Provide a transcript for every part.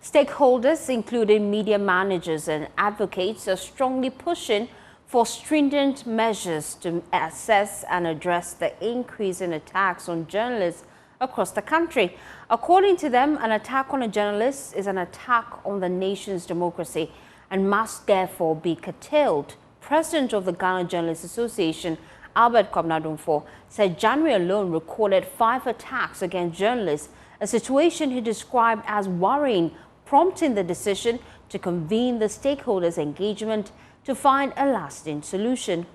Stakeholders, including media managers and advocates, are strongly pushing for stringent measures to assess and address the increase in attacks on journalists across the country. According to them, an attack on a journalist is an attack on the nation's democracy and must therefore be curtailed. President of the Ghana Journalists Association, Albert Kwabnadumfor, said January alone recorded 5 attacks against journalists, a situation he described as worrying, prompting the decision to convene the stakeholders' engagement to find a lasting solution.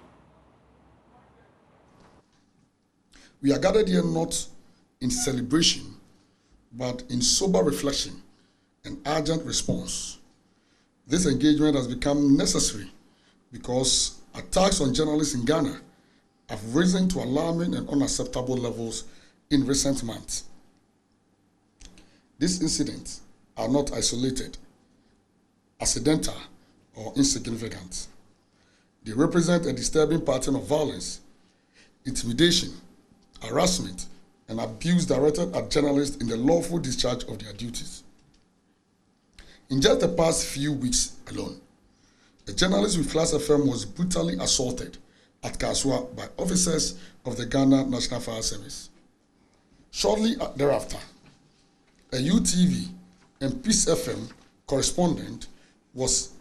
We are gathered here not in celebration, but in sober reflection and urgent response. This engagement has become necessary because attacks on journalists in Ghana have risen to alarming and unacceptable levels in recent months. These incidents are not isolated, accidental, or insignificant. They represent a disturbing pattern of violence, intimidation, harassment, and abuse directed at journalists in the lawful discharge of their duties. In just the past few weeks alone, a journalist with Class FM was brutally assaulted at Kasua by officers of the Ghana National Fire Service. Shortly thereafter, a UTV and Peace FM correspondent was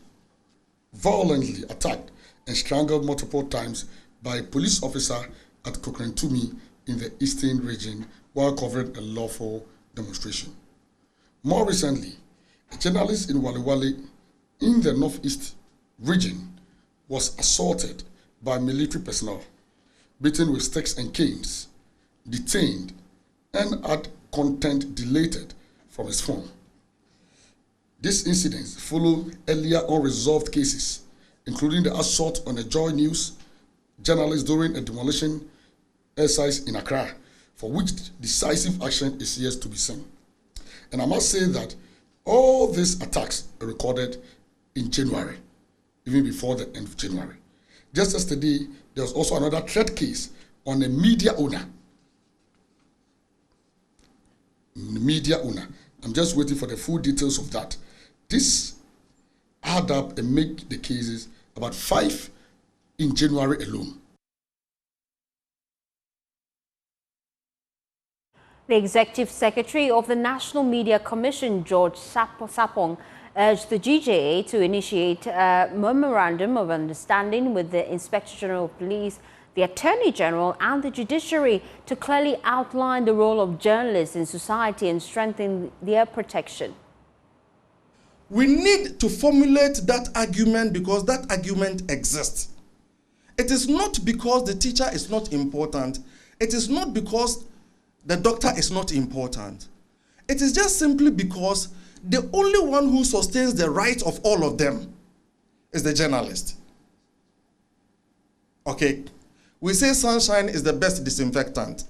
violently attacked and strangled multiple times by a police officer at Kokrentumi in the eastern region while covering a lawful demonstration. More recently, a journalist in Waliwali in the northeast region was assaulted by military personnel, beaten with sticks and canes, detained, and had content deleted from his phone. These incidents follow earlier unresolved cases, including the assault on a JoyNews journalist during a demolition exercise in Accra, for which decisive action is yet to be seen. And I must say that all these attacks are recorded in January, even before the end of January. Just yesterday, there was also another threat case on a media owner. I'm just waiting for the full details of that. This add up and make the cases about 5 in January alone. The Executive Secretary of the National Media Commission, George Sapong, urged the GJA to initiate a memorandum of understanding with the Inspector General of Police, the Attorney General and the Judiciary to clearly outline the role of journalists in society and strengthen their protection. We need to formulate that argument because that argument exists. It is not because the teacher is not important. It is not because the doctor is not important. It is just simply because the only one who sustains the right of all of them is the journalist. Okay, we say sunshine is the best disinfectant.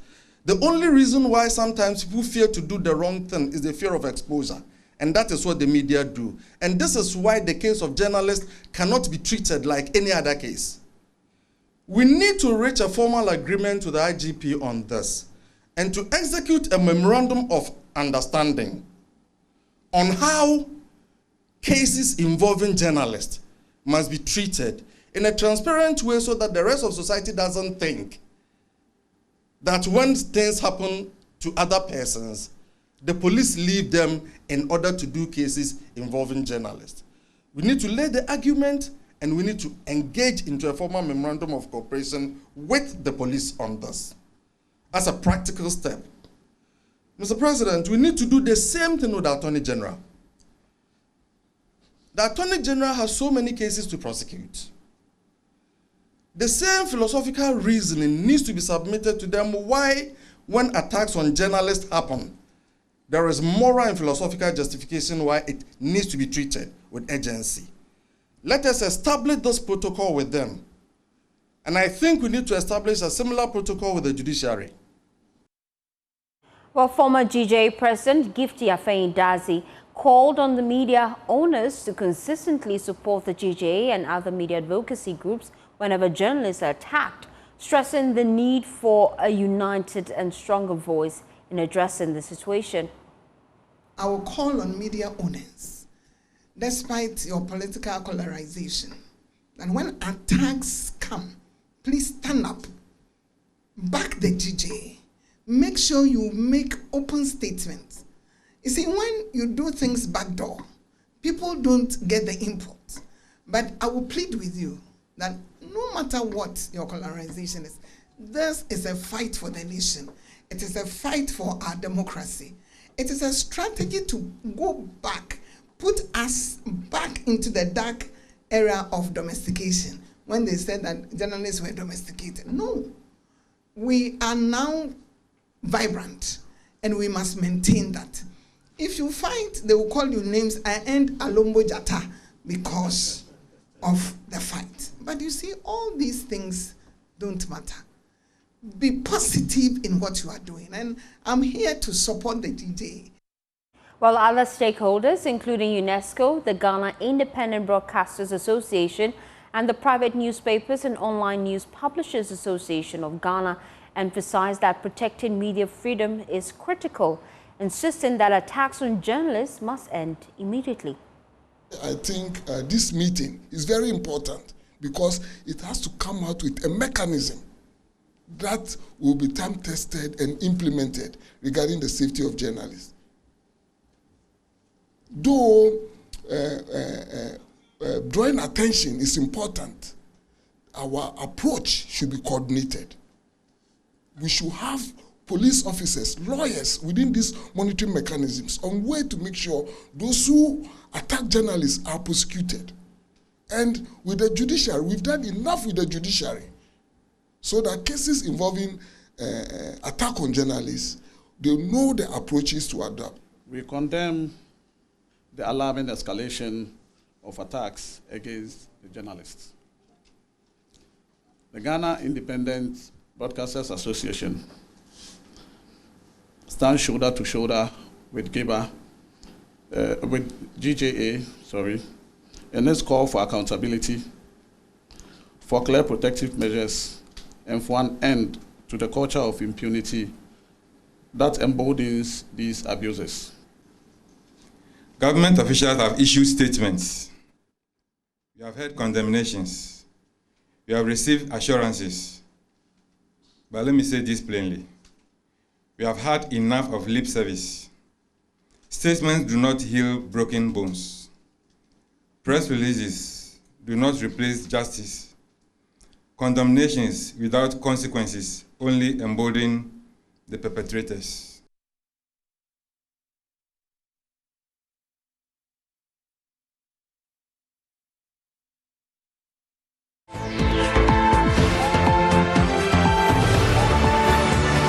The only reason why sometimes people fear to do the wrong thing is the fear of exposure. And that is what the media do. And this is why the case of journalists cannot be treated like any other case. We need to reach a formal agreement with the IGP on this and to execute a memorandum of understanding on how cases involving journalists must be treated in a transparent way so that the rest of society doesn't think that when things happen to other persons, the police leave them in order to do cases involving journalists. We need to lay the argument and we need to engage into a formal memorandum of cooperation with the police on this as a practical step. Mr. President, we need to do the same thing with the Attorney General. The Attorney General has so many cases to prosecute. The same philosophical reasoning needs to be submitted to them why, when attacks on journalists happen, there is moral and philosophical justification why it needs to be treated with urgency. Let us establish this protocol with them. And I think we need to establish a similar protocol with the judiciary. Well, former GJA President Gifty Afeyin-Dazi called on the media owners to consistently support the GJA and other media advocacy groups whenever journalists are attacked, stressing the need for a united and stronger voice in addressing the situation. I will call on media owners, despite your political polarization, that when attacks come, please stand up, back the GJ, make sure you make open statements. You see, when you do things backdoor, people don't get the input. But I will plead with you that no matter what your polarization is, this is a fight for the nation. It is a fight for our democracy. It is a strategy to go back, put us back into the dark era of domestication, when they said that journalists were domesticated. No, we are now vibrant, and we must maintain that. If you fight, they will call you names and Alombo Jata because of the fight. But you see, all these things don't matter. Be positive in what you are doing, and I'm here to support the DJ. While other stakeholders, including UNESCO, the Ghana Independent Broadcasters Association, and the Private Newspapers and Online News Publishers Association of Ghana, emphasized that protecting media freedom is critical, insisting that attacks on journalists must end immediately. I think this meeting is very important because it has to come out with a mechanism that will be time-tested and implemented regarding the safety of journalists. Though drawing attention is important, our approach should be coordinated. We should have police officers, lawyers within these monitoring mechanisms on way to make sure those who attack journalists are prosecuted. And with the judiciary, we've done enough with the judiciary so that cases involving attack on journalists, they know the approaches to adopt. We condemn the alarming escalation of attacks against the journalists. The Ghana Independent Broadcasters Association stands shoulder to shoulder with GJA, in its call for accountability, for clear protective measures, and for an end to the culture of impunity that emboldens these abuses. Government officials have issued statements. We have heard condemnations. We have received assurances. But let me say this plainly. We have had enough of lip service. Statements do not heal broken bones. Press releases do not replace justice. Condemnations without consequences only embolden the perpetrators.